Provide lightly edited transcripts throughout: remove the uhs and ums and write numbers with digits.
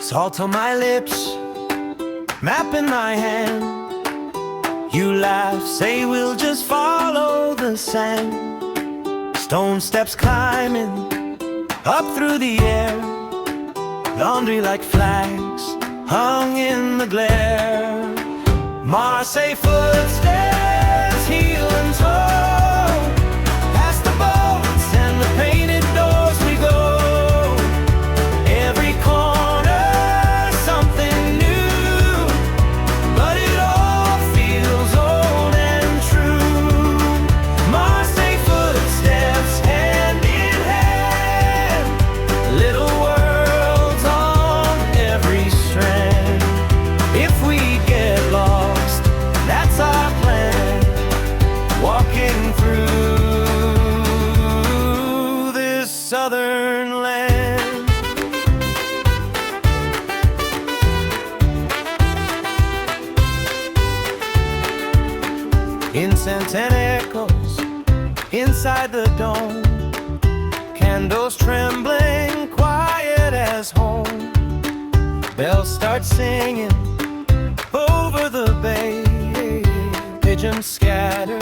Salt on my lips, map in my hand. You laugh, say we'll just follow the sand. Stone steps climbing up through the air. Laundry like flags hung in the glare. Marseille footsteps, heel and toe. Past the boats and the painted doors we go. Every corner something new, but it all feels old and true. Marseille footsteps, hand in hand. Little worlds on every strand. If we get lost, that's our plan. Walking through this southern land. Incense and echoes inside the dome. Candles trembling, quiet as home. Bells start singing over the bay. Pigeons scatter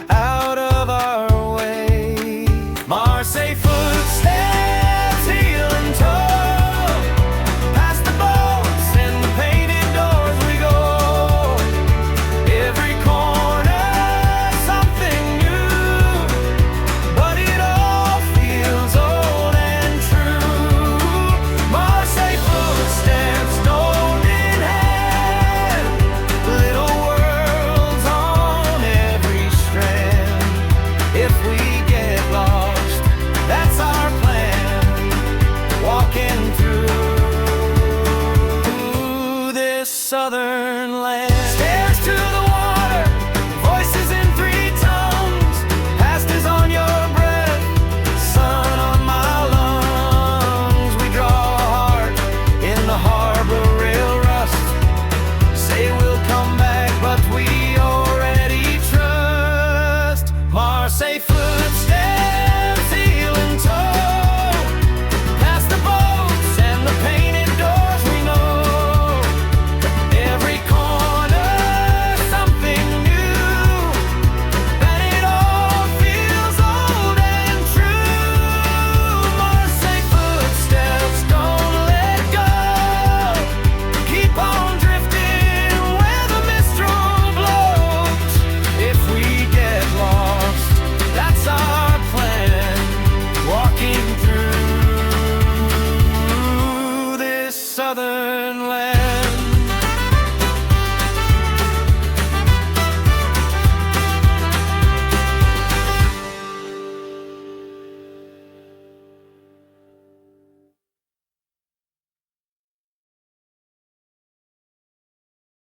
out of our way. Marseille footsteps, heel and toe. Past the boats and the painted doors we go. Every corner something new, but it all feels old and true. Marseille footsteps, stone in hand. Little worlds on every strand. If we get lost, that's our plan. Walking through this southern